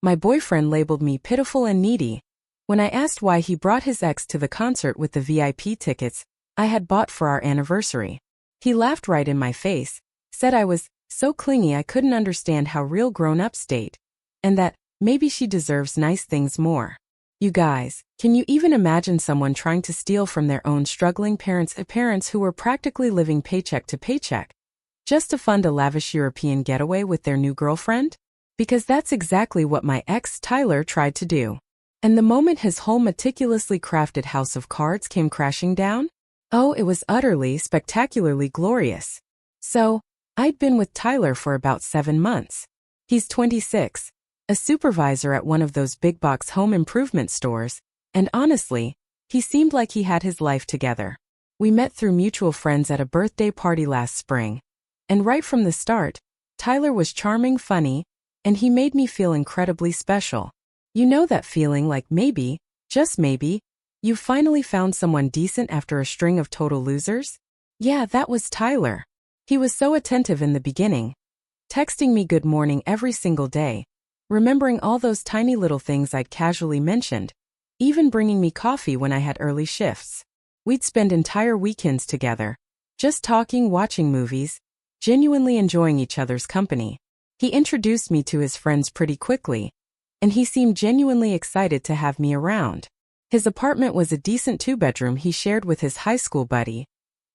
My boyfriend labeled me pitiful and needy. When I asked why he brought his ex to the concert with the VIP tickets I had bought for our anniversary, he laughed right in my face, said I was so clingy I couldn't understand how real grown-ups date, and that maybe she deserves nice things more. You guys, can you even imagine someone trying to steal from their own struggling parents who were practically living paycheck to paycheck, just to fund a lavish European getaway with their new girlfriend? Because that's exactly what my ex, Tyler, tried to do. And the moment his whole meticulously crafted house of cards came crashing down, oh, it was utterly, spectacularly glorious. So, I'd been with Tyler for about 7 months. He's 26, a supervisor at one of those big box home improvement stores, and honestly, he seemed like he had his life together. We met through mutual friends at a birthday party last spring, and right from the start, Tyler was charming, funny, and he made me feel incredibly special. You know that feeling like maybe, just maybe, you've finally found someone decent after a string of total losers? Yeah, that was Tyler. He was so attentive in the beginning, texting me good morning every single day, remembering all those tiny little things I'd casually mentioned, even bringing me coffee when I had early shifts. We'd spend entire weekends together, just talking, watching movies, genuinely enjoying each other's company. He introduced me to his friends pretty quickly, and he seemed genuinely excited to have me around. His apartment was a decent 2-bedroom he shared with his high school buddy,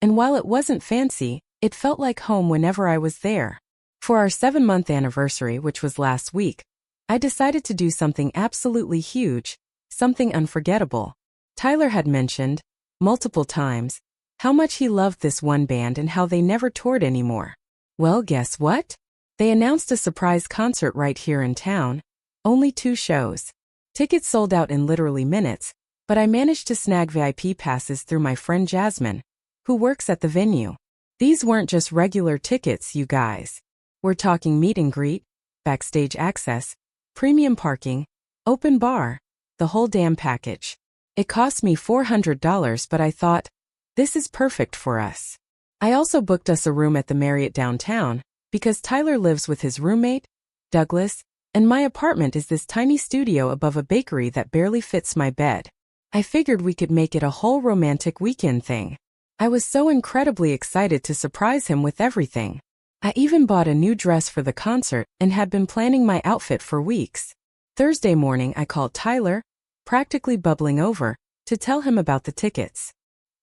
and while it wasn't fancy, it felt like home whenever I was there. For our 7-month anniversary, which was last week, I decided to do something absolutely huge, something unforgettable. Tyler had mentioned, multiple times, how much he loved this one band and how they never toured anymore. Well, guess what? They announced a surprise concert right here in town. Only 2 shows. Tickets sold out in literally minutes, but I managed to snag VIP passes through my friend Jasmine, who works at the venue. These weren't just regular tickets, you guys. We're talking meet and greet, backstage access, premium parking, open bar, the whole damn package. It cost me $400, but I thought, this is perfect for us. I also booked us a room at the Marriott downtown, because Tyler lives with his roommate, Douglas, and my apartment is this tiny studio above a bakery that barely fits my bed. I figured we could make it a whole romantic weekend thing. I was so incredibly excited to surprise him with everything. I even bought a new dress for the concert and had been planning my outfit for weeks. Thursday morning I called Tyler, practically bubbling over, to tell him about the tickets.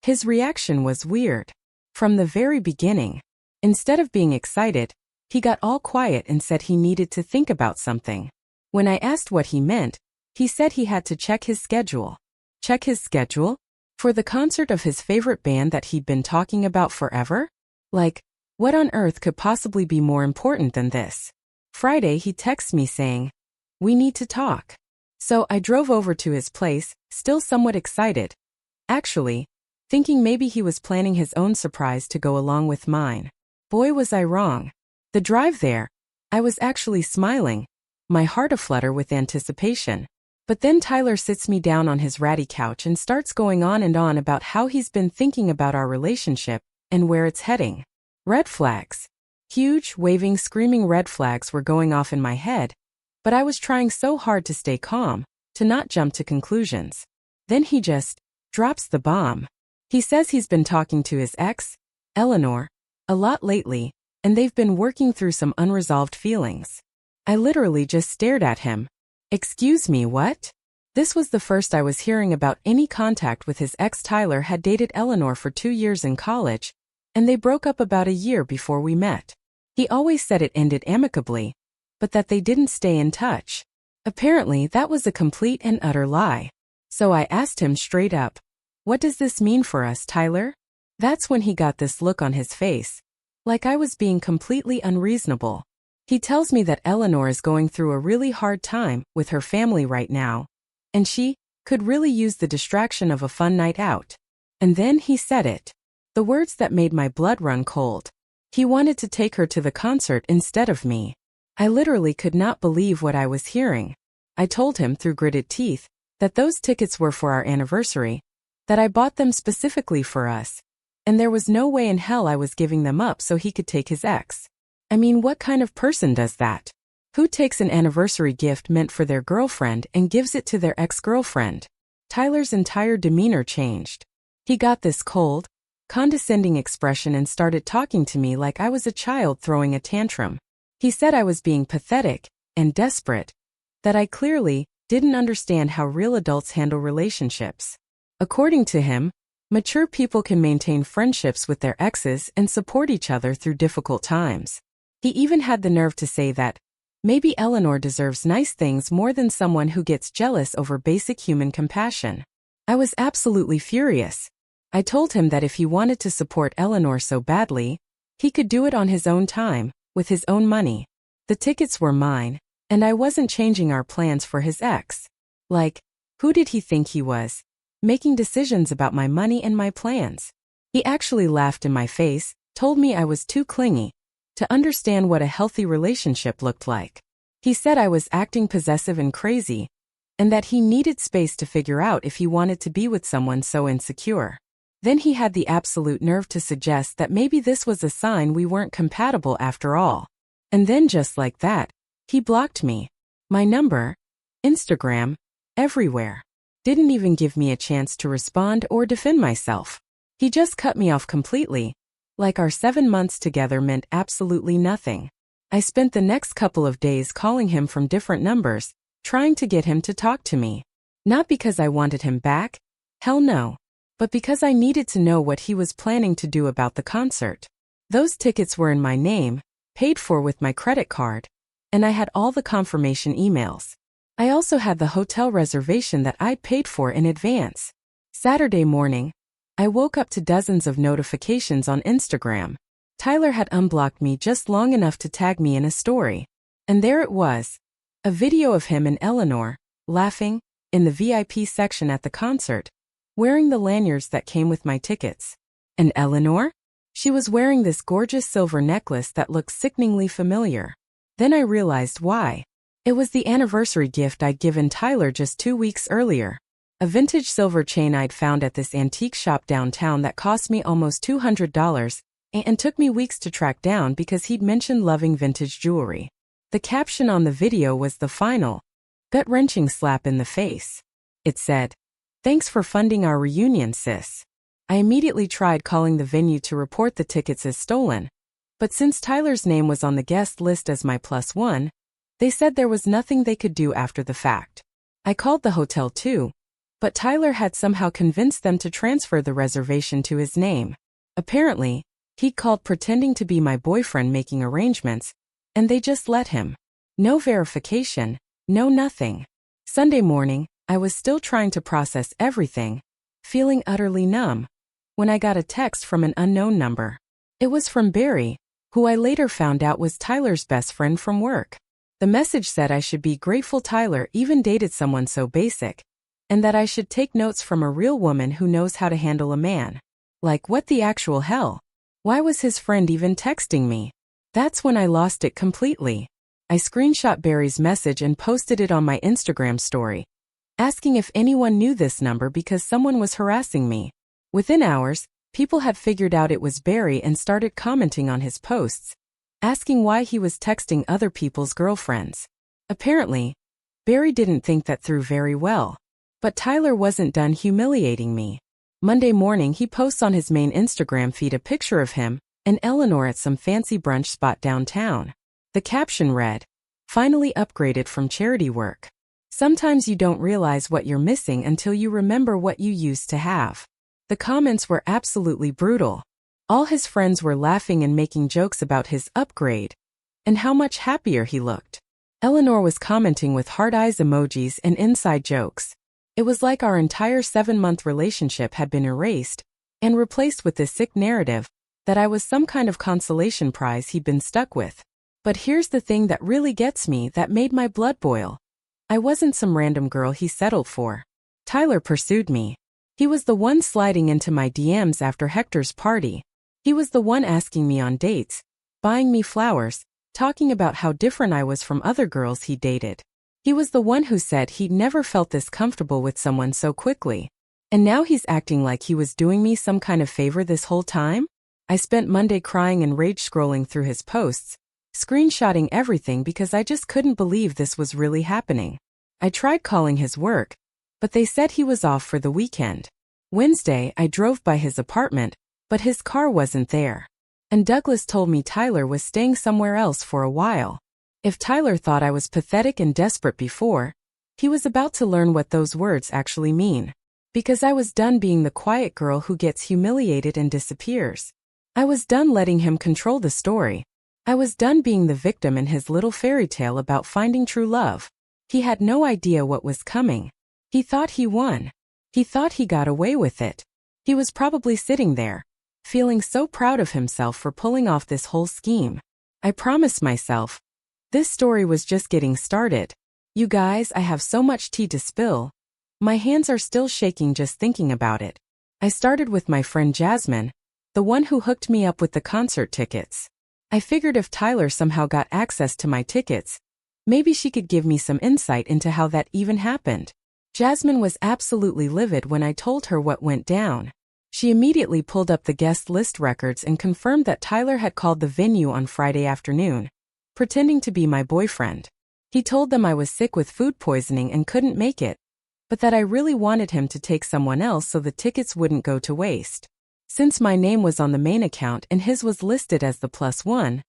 His reaction was weird. From the very beginning, instead of being excited, he got all quiet and said he needed to think about something. When I asked what he meant, he said he had to check his schedule. Check his schedule? For the concert of his favorite band that he'd been talking about forever? Like, what on earth could possibly be more important than this? Friday he texted me saying, "We need to talk." So I drove over to his place, still somewhat excited. Actually, thinking maybe he was planning his own surprise to go along with mine. Boy, was I wrong. The drive there, I was actually smiling, my heart aflutter with anticipation. But then Tyler sits me down on his ratty couch and starts going on and on about how he's been thinking about our relationship and where it's heading. Red flags. Huge, waving, screaming red flags were going off in my head, but I was trying so hard to stay calm, to not jump to conclusions. Then he just drops the bomb. He says he's been talking to his ex, Eleanor, a lot lately, and they've been working through some unresolved feelings. I literally just stared at him. Excuse me, what? This was the first I was hearing about any contact with his ex. Tyler had dated Eleanor for 2 years in college, and they broke up about a year before we met. He always said it ended amicably, but that they didn't stay in touch. Apparently, that was a complete and utter lie. So I asked him straight up, "What does this mean for us, Tyler?" That's when he got this look on his face, like I was being completely unreasonable. He tells me that Eleanor is going through a really hard time with her family right now, and she could really use the distraction of a fun night out. And then he said it. The words that made my blood run cold. He wanted to take her to the concert instead of me. I literally could not believe what I was hearing. I told him through gritted teeth that those tickets were for our anniversary, that I bought them specifically for us, and there was no way in hell I was giving them up so he could take his ex. I mean, what kind of person does that? Who takes an anniversary gift meant for their girlfriend and gives it to their ex-girlfriend? Tyler's entire demeanor changed. He got this cold, condescending expression and started talking to me like I was a child throwing a tantrum. He said I was being pathetic and desperate, that I clearly didn't understand how real adults handle relationships. According to him, mature people can maintain friendships with their exes and support each other through difficult times. He even had the nerve to say that maybe Eleanor deserves nice things more than someone who gets jealous over basic human compassion. I was absolutely furious. I told him that if he wanted to support Eleanor so badly, he could do it on his own time, with his own money. The tickets were mine, and I wasn't changing our plans for his ex. Like, who did he think he was, making decisions about my money and my plans? He actually laughed in my face, told me I was too clingy to understand what a healthy relationship looked like. He said I was acting possessive and crazy, and that he needed space to figure out if he wanted to be with someone so insecure. Then he had the absolute nerve to suggest that maybe this was a sign we weren't compatible after all. And then just like that, he blocked me. My number, Instagram, everywhere. Didn't even give me a chance to respond or defend myself. He just cut me off completely, like our 7 months together meant absolutely nothing. I spent the next couple of days calling him from different numbers, trying to get him to talk to me. Not because I wanted him back, hell no, but because I needed to know what he was planning to do about the concert. Those tickets were in my name, paid for with my credit card, and I had all the confirmation emails. I also had the hotel reservation that I'd paid for in advance. Saturday morning, I woke up to dozens of notifications on Instagram. Tyler had unblocked me just long enough to tag me in a story. And there it was, a video of him and Eleanor, laughing, in the VIP section at the concert, wearing the lanyards that came with my tickets. And Eleanor? She was wearing this gorgeous silver necklace that looked sickeningly familiar. Then I realized why. It was the anniversary gift I'd given Tyler just 2 weeks earlier. A vintage silver chain I'd found at this antique shop downtown that cost me almost $200 and took me weeks to track down because he'd mentioned loving vintage jewelry. The caption on the video was the final, gut-wrenching slap in the face. It said, "Thanks for funding our reunion, sis." I immediately tried calling the venue to report the tickets as stolen, but since Tyler's name was on the guest list as my +1, they said there was nothing they could do after the fact. I called the hotel too, but Tyler had somehow convinced them to transfer the reservation to his name. Apparently, he'd called pretending to be my boyfriend making arrangements, and they just let him. No verification, no nothing. Sunday morning, I was still trying to process everything, feeling utterly numb, when I got a text from an unknown number. It was from Barry, who I later found out was Tyler's best friend from work. The message said I should be grateful Tyler even dated someone so basic, and that I should take notes from a real woman who knows how to handle a man. Like, what the actual hell? Why was his friend even texting me? That's when I lost it completely. I screenshot Barry's message and posted it on my Instagram story, asking if anyone knew this number because someone was harassing me. Within hours, people had figured out it was Barry and started commenting on his posts, asking why he was texting other people's girlfriends. Apparently, Barry didn't think that through very well. But Tyler wasn't done humiliating me. Monday morning he posts on his main Instagram feed a picture of him and Eleanor at some fancy brunch spot downtown. The caption read, "Finally upgraded from charity work. Sometimes you don't realize what you're missing until you remember what you used to have." The comments were absolutely brutal. All his friends were laughing and making jokes about his upgrade and how much happier he looked. Eleanor was commenting with heart eyes emojis and inside jokes. It was like our entire 7-month relationship had been erased and replaced with this sick narrative that I was some kind of consolation prize he'd been stuck with. But here's the thing that really gets me, that made my blood boil. I wasn't some random girl he settled for. Tyler pursued me. He was the one sliding into my DMs after Hector's party. He was the one asking me on dates, buying me flowers, talking about how different I was from other girls he dated. He was the one who said he'd never felt this comfortable with someone so quickly. And now he's acting like he was doing me some kind of favor this whole time? I spent Monday crying and rage scrolling through his posts, screenshotting everything because I just couldn't believe this was really happening. I tried calling his work, but they said he was off for the weekend. Wednesday, I drove by his apartment, but his car wasn't there. And Douglas told me Tyler was staying somewhere else for a while. If Tyler thought I was pathetic and desperate before, he was about to learn what those words actually mean. Because I was done being the quiet girl who gets humiliated and disappears. I was done letting him control the story. I was done being the victim in his little fairy tale about finding true love. He had no idea what was coming. He thought he won. He thought he got away with it. He was probably sitting there, feeling so proud of himself for pulling off this whole scheme. I promised myself, this story was just getting started. You guys, I have so much tea to spill. My hands are still shaking just thinking about it. I started with my friend Jasmine, the one who hooked me up with the concert tickets. I figured if Tyler somehow got access to my tickets, maybe she could give me some insight into how that even happened. Jasmine was absolutely livid when I told her what went down. She immediately pulled up the guest list records and confirmed that Tyler had called the venue on Friday afternoon, pretending to be my boyfriend. He told them I was sick with food poisoning and couldn't make it, but that I really wanted him to take someone else so the tickets wouldn't go to waste. Since my name was on the main account and his was listed as the +1,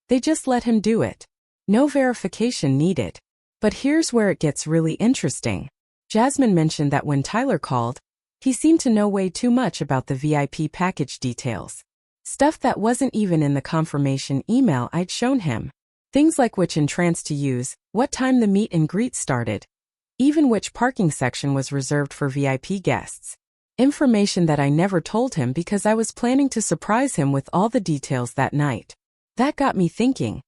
they just let him do it. No verification needed. But here's where it gets really interesting. Jasmine mentioned that when Tyler called, he seemed to know way too much about the VIP package details. Stuff that wasn't even in the confirmation email I'd shown him. Things like which entrance to use, what time the meet and greet started, even which parking section was reserved for VIP guests. Information that I never told him because I was planning to surprise him with all the details that night. That got me thinking,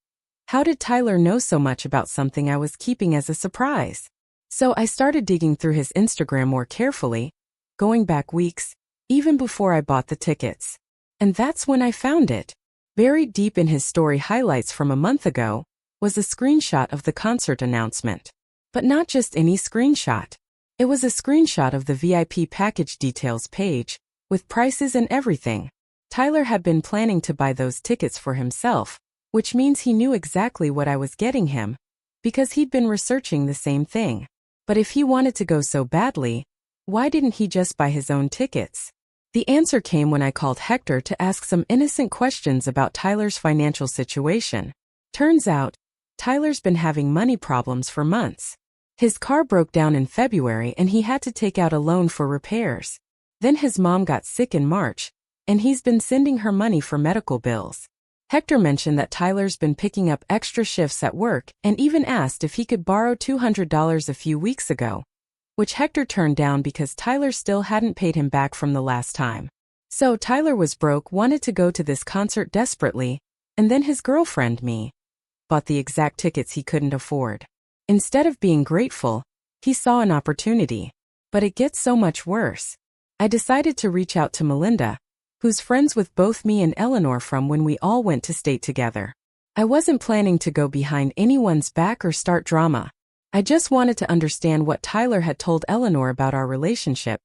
how did Tyler know so much about something I was keeping as a surprise? So I started digging through his Instagram more carefully, going back weeks, even before I bought the tickets. And that's when I found it. Buried deep in his story highlights from a month ago was a screenshot of the concert announcement. But not just any screenshot. It was a screenshot of the VIP package details page, with prices and everything. Tyler had been planning to buy those tickets for himself, which means he knew exactly what I was getting him, because he'd been researching the same thing. But if he wanted to go so badly, why didn't he just buy his own tickets? The answer came when I called Hector to ask some innocent questions about Tyler's financial situation. Turns out, Tyler's been having money problems for months. His car broke down in February and he had to take out a loan for repairs. Then his mom got sick in March, and he's been sending her money for medical bills. Hector mentioned that Tyler's been picking up extra shifts at work and even asked if he could borrow $200 a few weeks ago, which Hector turned down because Tyler still hadn't paid him back from the last time. So Tyler was broke, wanted to go to this concert desperately, and then his girlfriend, me, bought the exact tickets he couldn't afford. Instead of being grateful, he saw an opportunity. But it gets so much worse. I decided to reach out to Melinda, who's friends with both me and Eleanor from when we all went to state together. I wasn't planning to go behind anyone's back or start drama. I just wanted to understand what Tyler had told Eleanor about our relationship,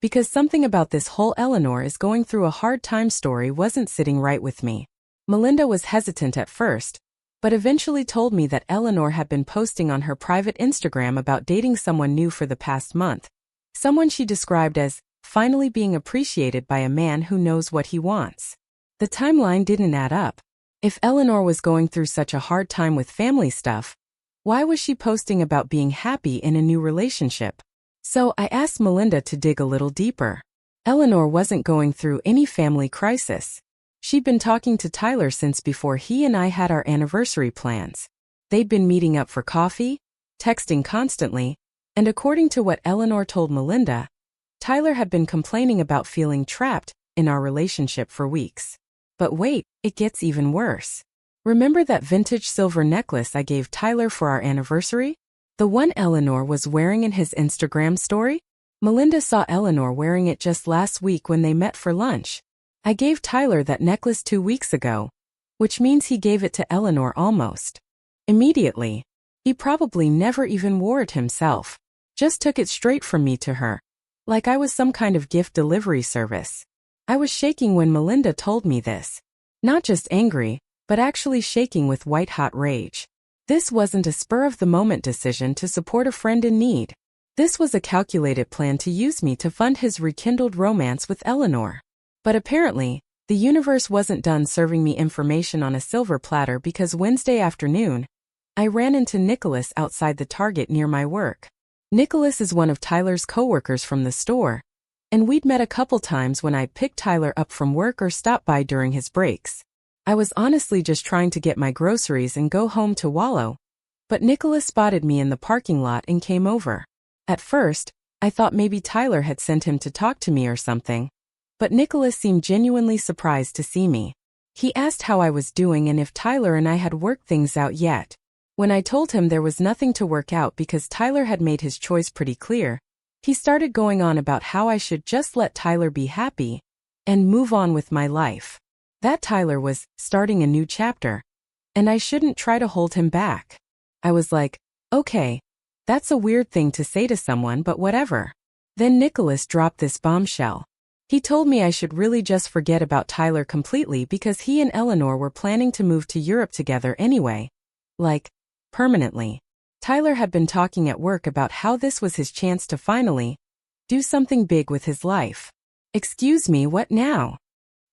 because something about this whole Eleanor is going through a hard time story wasn't sitting right with me. Melinda was hesitant at first, but eventually told me that Eleanor had been posting on her private Instagram about dating someone new for the past month. Someone she described as finally being appreciated by a man who knows what he wants. The timeline didn't add up. If Eleanor was going through such a hard time with family stuff, why was she posting about being happy in a new relationship? So I asked Melinda to dig a little deeper. Eleanor wasn't going through any family crisis. She'd been talking to Tyler since before he and I had our anniversary plans. They'd been meeting up for coffee, texting constantly, and according to what Eleanor told Melinda, Tyler had been complaining about feeling trapped in our relationship for weeks. But wait, it gets even worse. Remember that vintage silver necklace I gave Tyler for our anniversary? The one Eleanor was wearing in his Instagram story? Melinda saw Eleanor wearing it just last week when they met for lunch. I gave Tyler that necklace 2 weeks ago, which means he gave it to Eleanor almost immediately. He probably never even wore it himself, just took it straight from me to her, like I was some kind of gift delivery service. I was shaking when Melinda told me this. Not just angry, but actually shaking with white-hot rage. This wasn't a spur-of-the-moment decision to support a friend in need. This was a calculated plan to use me to fund his rekindled romance with Eleanor. But apparently, the universe wasn't done serving me information on a silver platter because Wednesday afternoon, I ran into Nicholas outside the Target near my work. Nicholas is one of Tyler's coworkers from the store, and we'd met a couple times when I picked Tyler up from work or stopped by during his breaks. I was honestly just trying to get my groceries and go home to wallow, but Nicholas spotted me in the parking lot and came over. At first, I thought maybe Tyler had sent him to talk to me or something, but Nicholas seemed genuinely surprised to see me. He asked how I was doing and if Tyler and I had worked things out yet. When I told him there was nothing to work out because Tyler had made his choice pretty clear, he started going on about how I should just let Tyler be happy and move on with my life. That Tyler was starting a new chapter, and I shouldn't try to hold him back. I was like, okay, that's a weird thing to say to someone, but whatever. Then Nicholas dropped this bombshell. He told me I should really just forget about Tyler completely because he and Eleanor were planning to move to Europe together anyway. Like, permanently. Tyler had been talking at work about how this was his chance to finally do something big with his life. Excuse me, what now?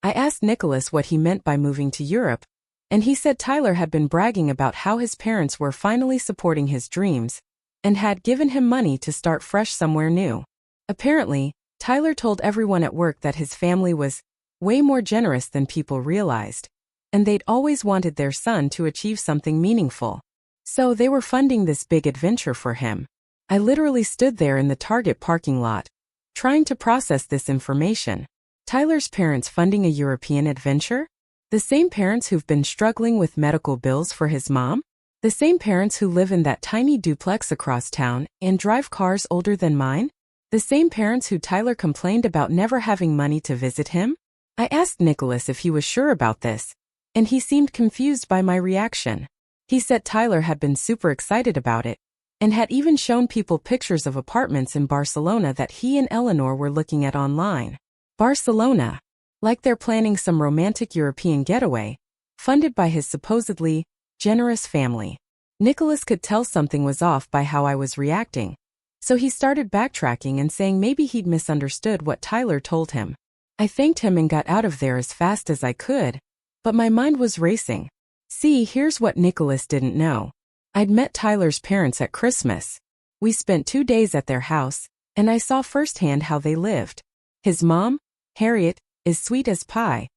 I asked Nicholas what he meant by moving to Europe, and he said Tyler had been bragging about how his parents were finally supporting his dreams and had given him money to start fresh somewhere new. Apparently, Tyler told everyone at work that his family was way more generous than people realized, and they'd always wanted their son to achieve something meaningful. So they were funding this big adventure for him. I literally stood there in the Target parking lot, trying to process this information. Tyler's parents funding a European adventure? The same parents who've been struggling with medical bills for his mom? The same parents who live in that tiny duplex across town and drive cars older than mine? The same parents who Tyler complained about never having money to visit him? I asked Nicholas if he was sure about this, and he seemed confused by my reaction. He said Tyler had been super excited about it, and had even shown people pictures of apartments in Barcelona that he and Eleanor were looking at online. Barcelona. Like they're planning some romantic European getaway, funded by his supposedly generous family. Nicholas could tell something was off by how I was reacting, so he started backtracking and saying maybe he'd misunderstood what Tyler told him. I thanked him and got out of there as fast as I could, but my mind was racing. See, here's what Nicholas didn't know. I'd met Tyler's parents at Christmas. We spent 2 days at their house, and I saw firsthand how they lived. His mom, Harriet, is sweet as pie,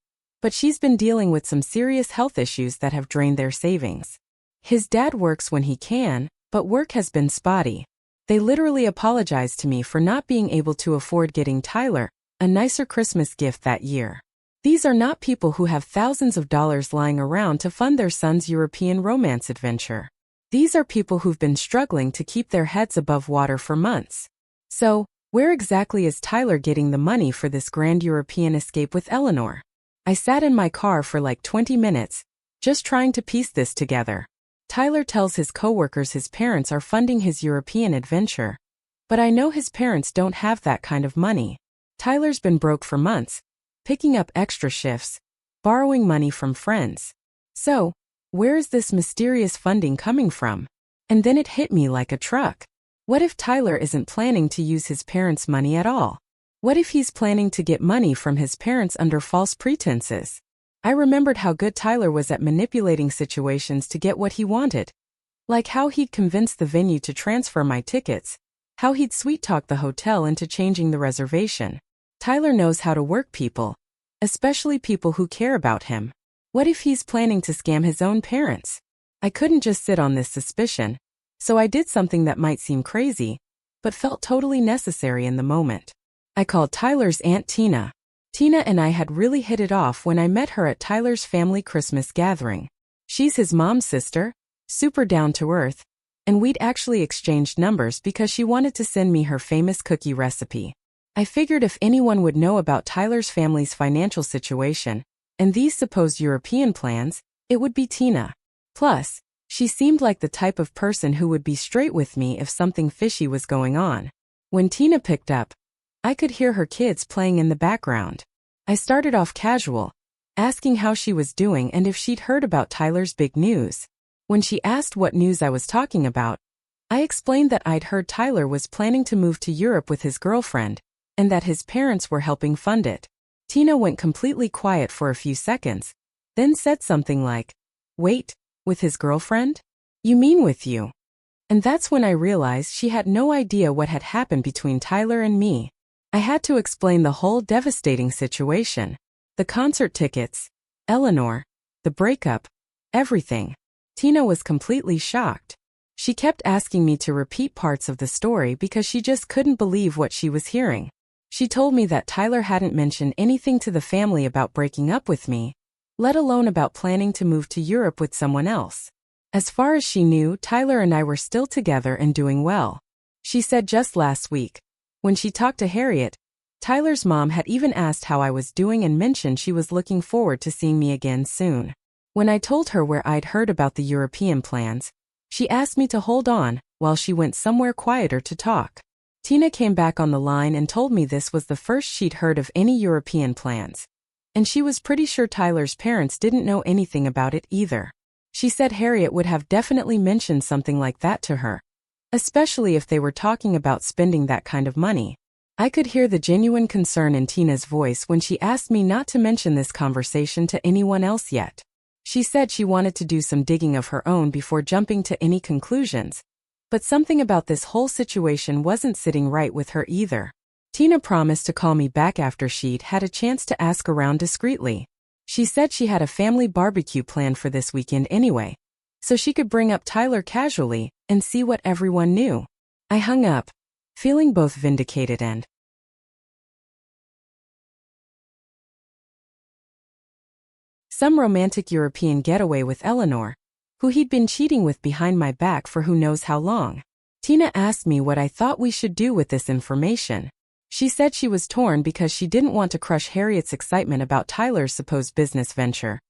but she's been dealing with some serious health issues that have drained their savings. His dad works when he can, but work has been spotty. They literally apologized to me for not being able to afford getting Tyler a nicer Christmas gift that year. These are not people who have thousands of dollars lying around to fund their son's European romance adventure. These are people who've been struggling to keep their heads above water for months. So, where exactly is Tyler getting the money for this grand European escape with Eleanor? I sat in my car for like 20 minutes, just trying to piece this together. Tyler tells his coworkers his parents are funding his European adventure, but I know his parents don't have that kind of money. Tyler's been broke for months, picking up extra shifts, borrowing money from friends. So, where is this mysterious funding coming from? And then it hit me like a truck. What if Tyler isn't planning to use his parents' money at all? What if he's planning to get money from his parents under false pretenses? I remembered how good Tyler was at manipulating situations to get what he wanted. Like how he'd convince the venue to transfer my tickets, how he'd sweet-talk the hotel into changing the reservation. Tyler knows how to work people, especially people who care about him. What if he's planning to scam his own parents? I couldn't just sit on this suspicion, so I did something that might seem crazy, but felt totally necessary in the moment. I called Tyler's Aunt Tina. Tina and I had really hit it off when I met her at Tyler's family Christmas gathering. She's his mom's sister, super down to earth, and we'd actually exchanged numbers because she wanted to send me her famous cookie recipe. I figured if anyone would know about Tyler's family's financial situation and these supposed European plans, it would be Tina. Plus, she seemed like the type of person who would be straight with me if something fishy was going on. When Tina picked up, I could hear her kids playing in the background. I started off casual, asking how she was doing and if she'd heard about Tyler's big news. When she asked what news I was talking about, I explained that I'd heard Tyler was planning to move to Europe with his girlfriend, and that his parents were helping fund it. Tina went completely quiet for a few seconds, then said something like, "Wait, with his girlfriend? You mean with you?" And that's when I realized she had no idea what had happened between Tyler and me. I had to explain the whole devastating situation. The concert tickets, Eleanor, the breakup, everything. Tina was completely shocked. She kept asking me to repeat parts of the story because she just couldn't believe what she was hearing. She told me that Tyler hadn't mentioned anything to the family about breaking up with me, let alone about planning to move to Europe with someone else. As far as she knew, Tyler and I were still together and doing well. She said just last week, when she talked to Harriet, Tyler's mom had even asked how I was doing and mentioned she was looking forward to seeing me again soon. When I told her where I'd heard about the European plans, she asked me to hold on while she went somewhere quieter to talk. Tina came back on the line and told me this was the first she'd heard of any European plans, and she was pretty sure Tyler's parents didn't know anything about it either. She said Harriet would have definitely mentioned something like that to her, especially if they were talking about spending that kind of money. I could hear the genuine concern in Tina's voice when she asked me not to mention this conversation to anyone else yet. She said she wanted to do some digging of her own before jumping to any conclusions, but something about this whole situation wasn't sitting right with her either. Tina promised to call me back after she'd had a chance to ask around discreetly. She said she had a family barbecue planned for this weekend anyway, so she could bring up Tyler casually and see what everyone knew. I hung up, feeling both vindicated and some romantic European getaway with Eleanor, who he'd been cheating with behind my back for who knows how long. Tina asked me what I thought we should do with this information. She said she was torn because she didn't want to crush Harriet's excitement about Tyler's supposed business venture,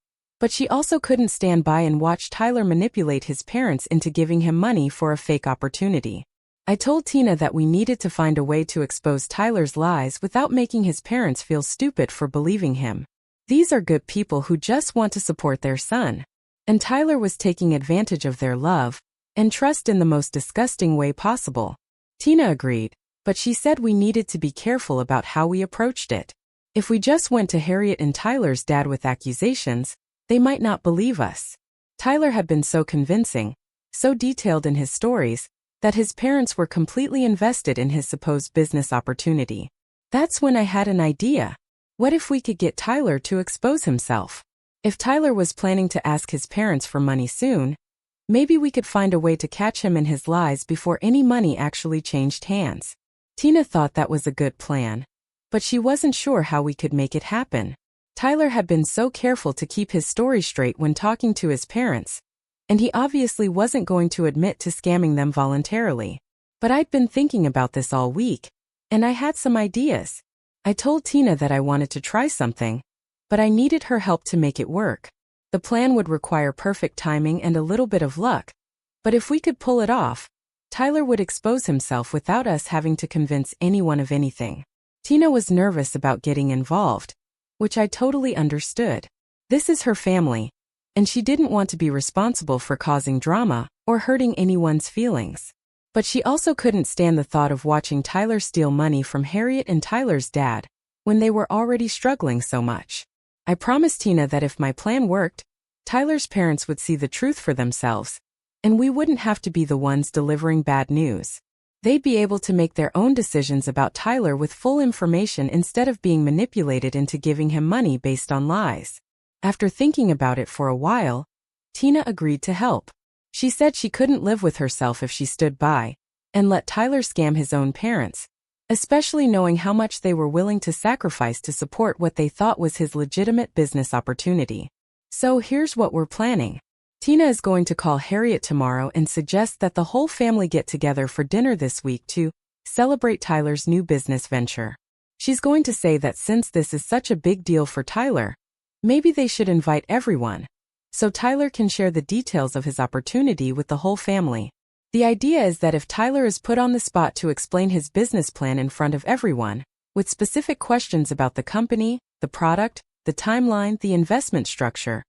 but she also couldn't stand by and watch Tyler manipulate his parents into giving him money for a fake opportunity. I told Tina that we needed to find a way to expose Tyler's lies without making his parents feel stupid for believing him. These are good people who just want to support their son, and Tyler was taking advantage of their love and trust in the most disgusting way possible. Tina agreed, but she said we needed to be careful about how we approached it. If we just went to Harriet and Tyler's dad with accusations, they might not believe us. Tyler had been so convincing, so detailed in his stories, that his parents were completely invested in his supposed business opportunity. That's when I had an idea. What if we could get Tyler to expose himself? If Tyler was planning to ask his parents for money soon, maybe we could find a way to catch him in his lies before any money actually changed hands. Tina thought that was a good plan, but she wasn't sure how we could make it happen. Tyler had been so careful to keep his story straight when talking to his parents, and he obviously wasn't going to admit to scamming them voluntarily. But I'd been thinking about this all week, and I had some ideas. I told Tina that I wanted to try something, but I needed her help to make it work. The plan would require perfect timing and a little bit of luck, but if we could pull it off, Tyler would expose himself without us having to convince anyone of anything. Tina was nervous about getting involved, which I totally understood. This is her family, and she didn't want to be responsible for causing drama or hurting anyone's feelings. But she also couldn't stand the thought of watching Tyler steal money from Harriet and Tyler's dad when they were already struggling so much. I promised Tina that if my plan worked, Tyler's parents would see the truth for themselves, and we wouldn't have to be the ones delivering bad news. They'd be able to make their own decisions about Tyler with full information instead of being manipulated into giving him money based on lies. After thinking about it for a while, Tina agreed to help. She said she couldn't live with herself if she stood by and let Tyler scam his own parents, especially knowing how much they were willing to sacrifice to support what they thought was his legitimate business opportunity. So here's what we're planning. Tina is going to call Harriet tomorrow and suggest that the whole family get together for dinner this week to celebrate Tyler's new business venture. She's going to say that since this is such a big deal for Tyler, maybe they should invite everyone, so Tyler can share the details of his opportunity with the whole family. The idea is that if Tyler is put on the spot to explain his business plan in front of everyone, with specific questions about the company, the product, the timeline, the investment structure.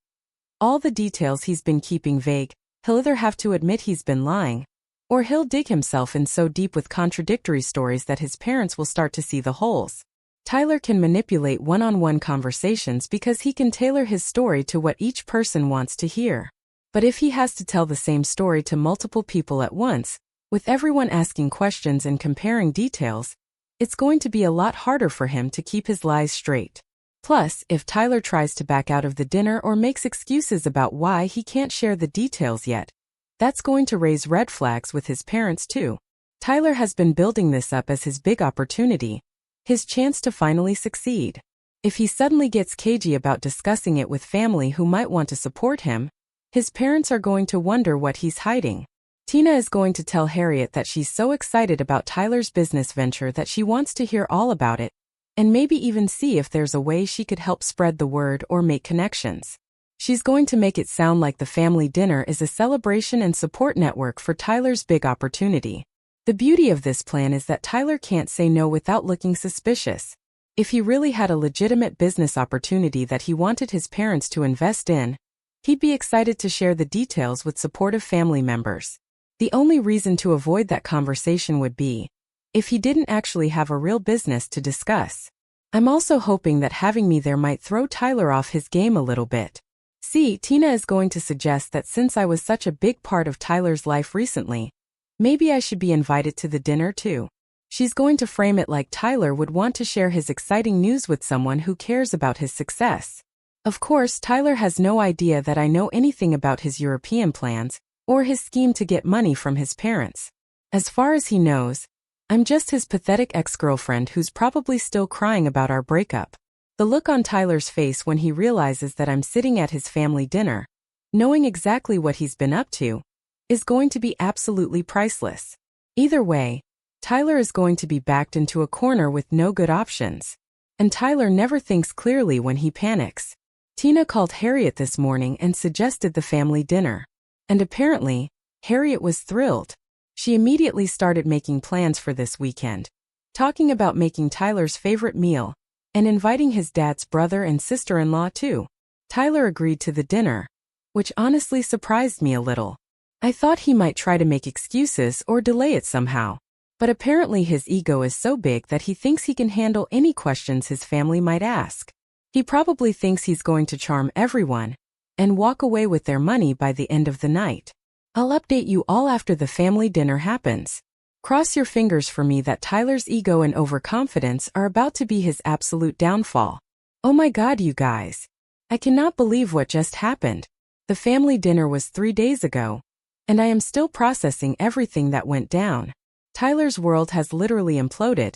All the details he's been keeping vague. He'll either have to admit he's been lying, or he'll dig himself in so deep with contradictory stories that his parents will start to see the holes. Tyler can manipulate one-on-one conversations because he can tailor his story to what each person wants to hear. But if he has to tell the same story to multiple people at once, with everyone asking questions and comparing details, it's going to be a lot harder for him to keep his lies straight. Plus, if Tyler tries to back out of the dinner or makes excuses about why he can't share the details yet, that's going to raise red flags with his parents too. Tyler has been building this up as his big opportunity, his chance to finally succeed. If he suddenly gets cagey about discussing it with family who might want to support him, his parents are going to wonder what he's hiding. Tina is going to tell Harriet that she's so excited about Tyler's business venture that she wants to hear all about it, and maybe even see if there's a way she could help spread the word or make connections. She's going to make it sound like the family dinner is a celebration and support network for Tyler's big opportunity. The beauty of this plan is that Tyler can't say no without looking suspicious. If he really had a legitimate business opportunity that he wanted his parents to invest in, he'd be excited to share the details with supportive family members. The only reason to avoid that conversation would be if he didn't actually have a real business to discuss. I'm also hoping that having me there might throw Tyler off his game a little bit. See, Tina is going to suggest that since I was such a big part of Tyler's life recently, maybe I should be invited to the dinner too. She's going to frame it like Tyler would want to share his exciting news with someone who cares about his success. Of course, Tyler has no idea that I know anything about his European plans, or his scheme to get money from his parents. As far as he knows, I'm just his pathetic ex-girlfriend who's probably still crying about our breakup. The look on Tyler's face when he realizes that I'm sitting at his family dinner, knowing exactly what he's been up to, is going to be absolutely priceless. Either way, Tyler is going to be backed into a corner with no good options. And Tyler never thinks clearly when he panics. Tina called Harriet this morning and suggested the family dinner. And apparently, Harriet was thrilled. She immediately started making plans for this weekend, talking about making Tyler's favorite meal, and inviting his dad's brother and sister-in-law too. Tyler agreed to the dinner, which honestly surprised me a little. I thought he might try to make excuses or delay it somehow. But apparently his ego is so big that he thinks he can handle any questions his family might ask. He probably thinks he's going to charm everyone and walk away with their money by the end of the night. I'll update you all after the family dinner happens. Cross your fingers for me that Tyler's ego and overconfidence are about to be his absolute downfall. Oh my God, you guys. I cannot believe what just happened. The family dinner was 3 days ago, and I am still processing everything that went down. Tyler's world has literally imploded,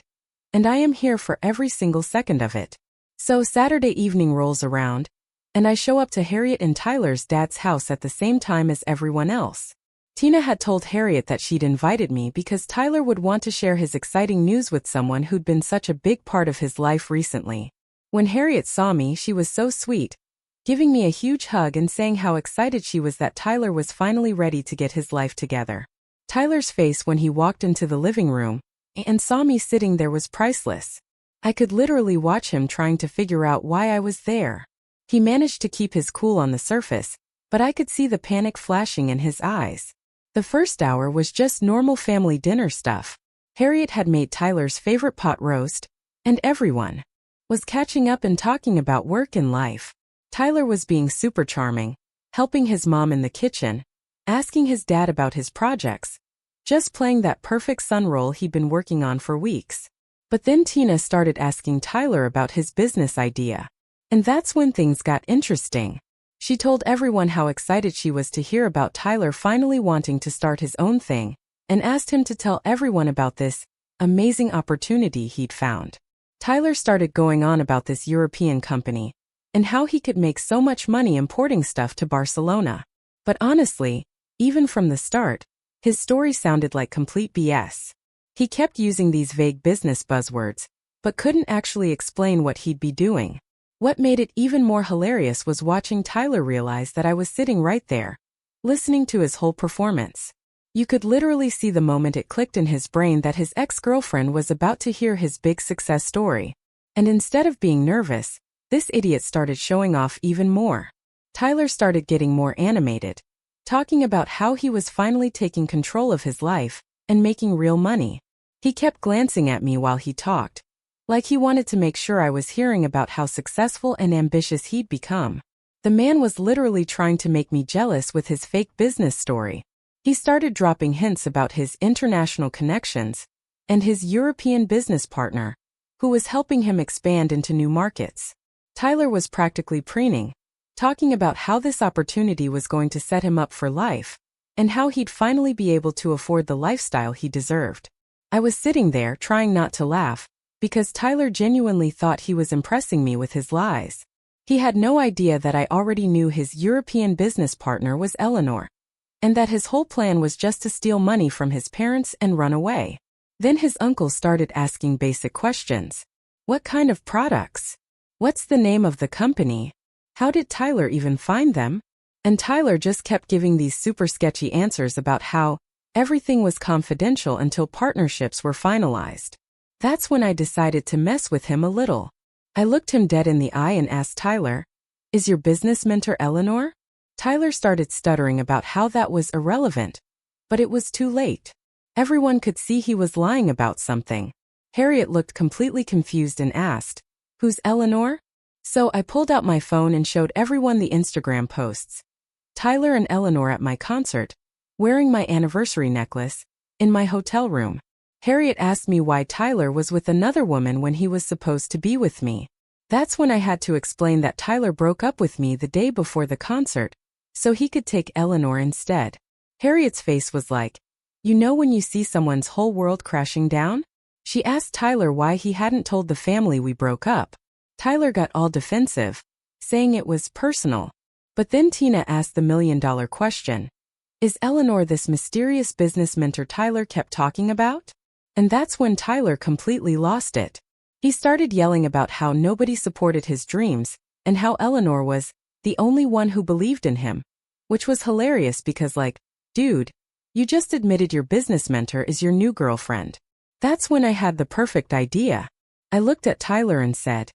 and I am here for every single second of it. So Saturday evening rolls around, and I show up to Harriet and Tyler's dad's house at the same time as everyone else. Tina had told Harriet that she'd invited me because Tyler would want to share his exciting news with someone who'd been such a big part of his life recently. When Harriet saw me, she was so sweet, giving me a huge hug and saying how excited she was that Tyler was finally ready to get his life together. Tyler's face when he walked into the living room and saw me sitting there was priceless. I could literally watch him trying to figure out why I was there. He managed to keep his cool on the surface, but I could see the panic flashing in his eyes. The first hour was just normal family dinner stuff. Harriet had made Tyler's favorite pot roast, and everyone was catching up and talking about work and life. Tyler was being super charming, helping his mom in the kitchen, asking his dad about his projects, just playing that perfect son role he'd been working on for weeks. But then Tina started asking Tyler about his business idea. And that's when things got interesting. She told everyone how excited she was to hear about Tyler finally wanting to start his own thing, and asked him to tell everyone about this amazing opportunity he'd found. Tyler started going on about this European company, and how he could make so much money importing stuff to Barcelona. But honestly, even from the start, his story sounded like complete BS. He kept using these vague business buzzwords, but couldn't actually explain what he'd be doing. What made it even more hilarious was watching Tyler realize that I was sitting right there, listening to his whole performance. You could literally see the moment it clicked in his brain that his ex-girlfriend was about to hear his big success story. And instead of being nervous, This idiot started showing off even more. Tyler started getting more animated, talking about how he was finally taking control of his life and making real money. He kept glancing at me while he talked, like he wanted to make sure I was hearing about how successful and ambitious he'd become. The man was literally trying to make me jealous with his fake business story. He started dropping hints about his international connections and his European business partner, who was helping him expand into new markets. Tyler was practically preening, talking about how this opportunity was going to set him up for life, and how he'd finally be able to afford the lifestyle he deserved. I was sitting there trying not to laugh, because Tyler genuinely thought he was impressing me with his lies. He had no idea that I already knew his European business partner was Eleanor, and that his whole plan was just to steal money from his parents and run away. Then his uncle started asking basic questions. What kind of products? What's the name of the company? How did Tyler even find them? And Tyler just kept giving these super sketchy answers about how everything was confidential until partnerships were finalized. That's when I decided to mess with him a little. I looked him dead in the eye and asked Tyler, "Is your business mentor Eleanor?" Tyler started stuttering about how that was irrelevant, but it was too late. Everyone could see he was lying about something. Harriet looked completely confused and asked, "Who's Eleanor?" So I pulled out my phone and showed everyone the Instagram posts. Tyler and Eleanor at my concert, wearing my anniversary necklace, in my hotel room. Harriet asked me why Tyler was with another woman when he was supposed to be with me. That's when I had to explain that Tyler broke up with me the day before the concert, so he could take Eleanor instead. Harriet's face was like, "You know when you see someone's whole world crashing down?" She asked Tyler why he hadn't told the family we broke up. Tyler got all defensive, saying it was personal. But then Tina asked the million-dollar question. Is Eleanor this mysterious business mentor Tyler kept talking about? And that's when Tyler completely lost it. He started yelling about how nobody supported his dreams, and how Eleanor was the only one who believed in him. Which was hilarious because dude, you just admitted your business mentor is your new girlfriend. That's when I had the perfect idea. I looked at Tyler and said,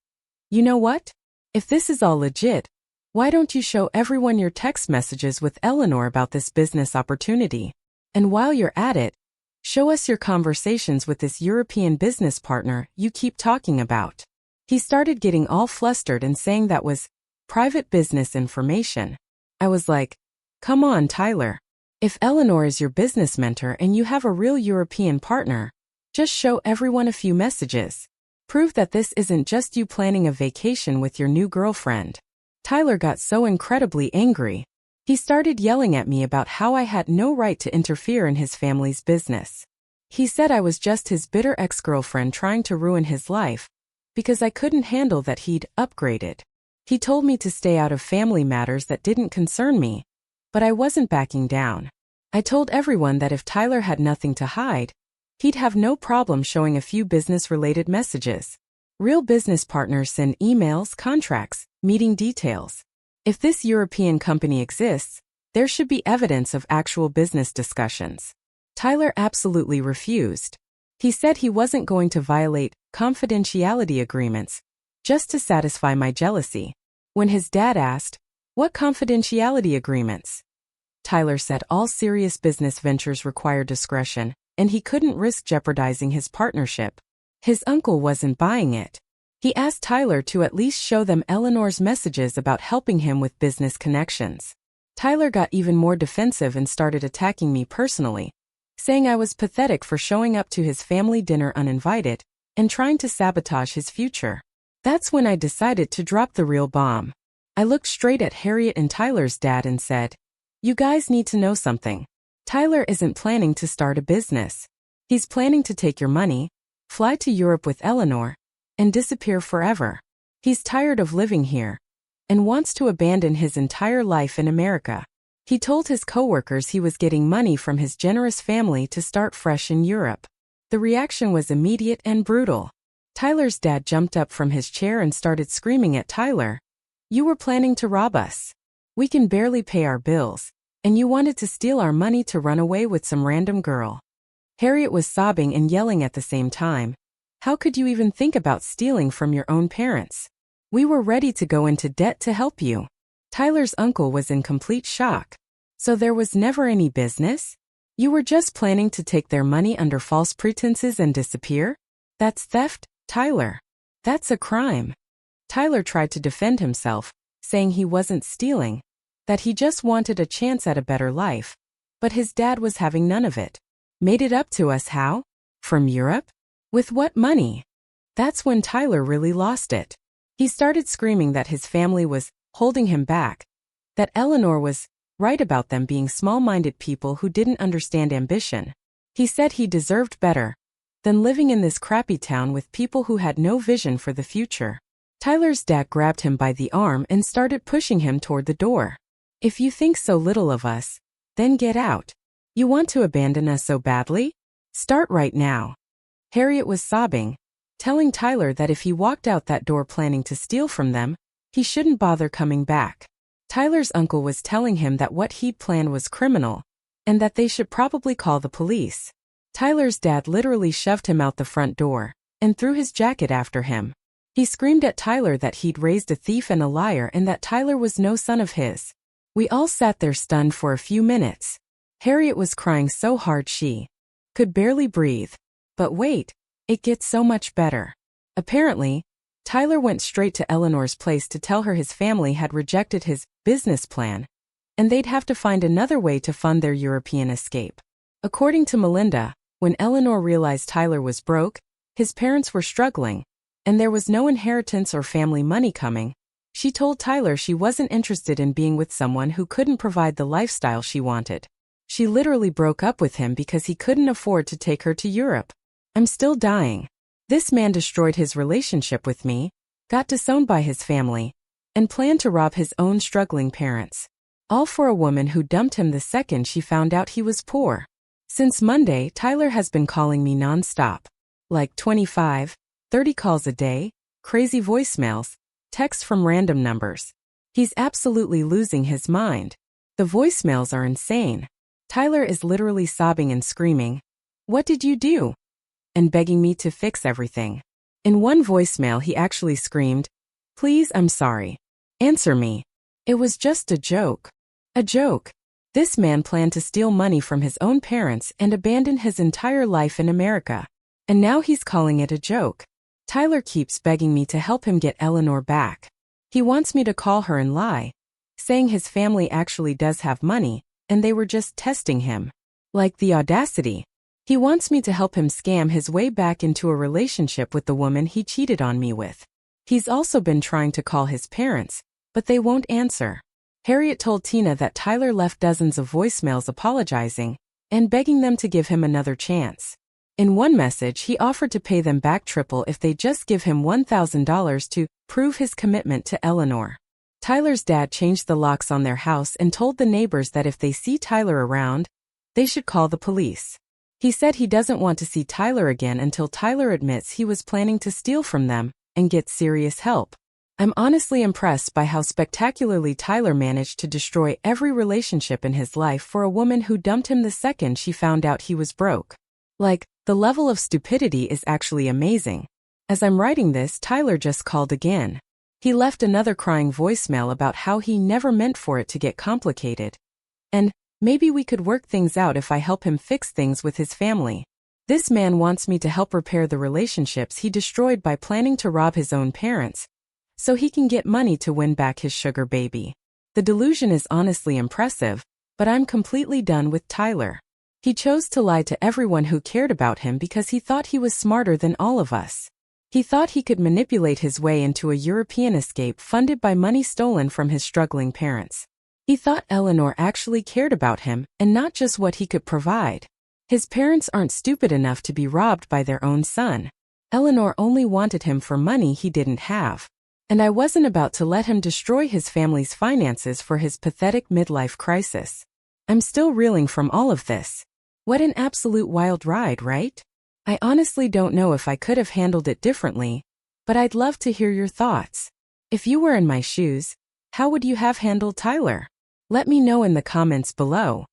"You know what? If this is all legit, why don't you show everyone your text messages with Eleanor about this business opportunity? And while you're at it, show us your conversations with this European business partner you keep talking about." He started getting all flustered and saying that was private business information. I was like, "Come on, Tyler. If Eleanor is your business mentor and you have a real European partner, just show everyone a few messages. Prove that this isn't just you planning a vacation with your new girlfriend." Tyler got so incredibly angry. He started yelling at me about how I had no right to interfere in his family's business. He said I was just his bitter ex-girlfriend trying to ruin his life, because I couldn't handle that he'd upgraded. He told me to stay out of family matters that didn't concern me, but I wasn't backing down. I told everyone that if Tyler had nothing to hide, he'd have no problem showing a few business-related messages. Real business partners send emails, contracts, meeting details. If this European company exists, there should be evidence of actual business discussions. Tyler absolutely refused. He said he wasn't going to violate confidentiality agreements just to satisfy my jealousy. When his dad asked, "What confidentiality agreements?" Tyler said all serious business ventures require discretion, and he couldn't risk jeopardizing his partnership. His uncle wasn't buying it. He asked Tyler to at least show them Eleanor's messages about helping him with business connections. Tyler got even more defensive and started attacking me personally, saying I was pathetic for showing up to his family dinner uninvited and trying to sabotage his future. That's when I decided to drop the real bomb. I looked straight at Harriet and Tyler's dad and said, "You guys need to know something. Tyler isn't planning to start a business. He's planning to take your money, fly to Europe with Eleanor, and disappear forever. He's tired of living here and wants to abandon his entire life in America." He told his coworkers he was getting money from his generous family to start fresh in Europe. The reaction was immediate and brutal. Tyler's dad jumped up from his chair and started screaming at Tyler, "You were planning to rob us. We can barely pay our bills, and you wanted to steal our money to run away with some random girl." Harriet was sobbing and yelling at the same time, "How could you even think about stealing from your own parents? We were ready to go into debt to help you. Tyler's uncle was in complete shock. So there was never any business? You were just planning to take their money under false pretenses and disappear? That's theft, Tyler. That's a crime. Tyler tried to defend himself, saying he wasn't stealing, that he just wanted a chance at a better life. But his dad was having none of it. Made it up to us how? From Europe? With what money? That's when Tyler really lost it. He started screaming that his family was holding him back, that Eleanor was right about them being small-minded people who didn't understand ambition. He said he deserved better than living in this crappy town with people who had no vision for the future. Tyler's dad grabbed him by the arm and started pushing him toward the door. If you think so little of us, then get out. You want to abandon us so badly? Start right now. Harriet was sobbing, telling Tyler that if he walked out that door planning to steal from them, he shouldn't bother coming back. Tyler's uncle was telling him that what he'd planned was criminal, and that they should probably call the police. Tyler's dad literally shoved him out the front door, and threw his jacket after him. He screamed at Tyler that he'd raised a thief and a liar and that Tyler was no son of his. We all sat there stunned for a few minutes. Harriet was crying so hard she could barely breathe. But wait, it gets so much better. Apparently, Tyler went straight to Eleanor's place to tell her his family had rejected his business plan, and they'd have to find another way to fund their European escape. According to Melinda, when Eleanor realized Tyler was broke, his parents were struggling, and there was no inheritance or family money coming, she told Tyler she wasn't interested in being with someone who couldn't provide the lifestyle she wanted. She literally broke up with him because he couldn't afford to take her to Europe. I'm still dying. This man destroyed his relationship with me, got disowned by his family, and planned to rob his own struggling parents. All for a woman who dumped him the second she found out he was poor. Since Monday, Tyler has been calling me non-stop. Like 25, 30 calls a day, crazy voicemails, texts from random numbers. He's absolutely losing his mind. The voicemails are insane. Tyler is literally sobbing and screaming, "What did you do?" and begging me to fix everything. In one voicemail he actually screamed, "Please, I'm sorry. Answer me. It was just a joke." A joke. This man planned to steal money from his own parents and abandon his entire life in America. And now he's calling it a joke. Tyler keeps begging me to help him get Eleanor back. He wants me to call her and lie, saying his family actually does have money, and they were just testing him. Like the audacity. He wants me to help him scam his way back into a relationship with the woman he cheated on me with. He's also been trying to call his parents, but they won't answer. Harriet told Tina that Tyler left dozens of voicemails apologizing and begging them to give him another chance. In one message, he offered to pay them back triple if they just give him $1,000 to prove his commitment to Eleanor. Tyler's dad changed the locks on their house and told the neighbors that if they see Tyler around, they should call the police. He said he doesn't want to see Tyler again until Tyler admits he was planning to steal from them and get serious help. I'm honestly impressed by how spectacularly Tyler managed to destroy every relationship in his life for a woman who dumped him the second she found out he was broke. Like, the level of stupidity is actually amazing. As I'm writing this, Tyler just called again. He left another crying voicemail about how he never meant for it to get complicated. And maybe we could work things out if I help him fix things with his family. This man wants me to help repair the relationships he destroyed by planning to rob his own parents, so he can get money to win back his sugar baby. The delusion is honestly impressive, but I'm completely done with Tyler. He chose to lie to everyone who cared about him because he thought he was smarter than all of us. He thought he could manipulate his way into a European escape funded by money stolen from his struggling parents. He thought Eleanor actually cared about him and not just what he could provide. His parents aren't stupid enough to be robbed by their own son. Eleanor only wanted him for money he didn't have. And I wasn't about to let him destroy his family's finances for his pathetic midlife crisis. I'm still reeling from all of this. What an absolute wild ride, right? I honestly don't know if I could have handled it differently, but I'd love to hear your thoughts. If you were in my shoes, how would you have handled Tyler? Let me know in the comments below.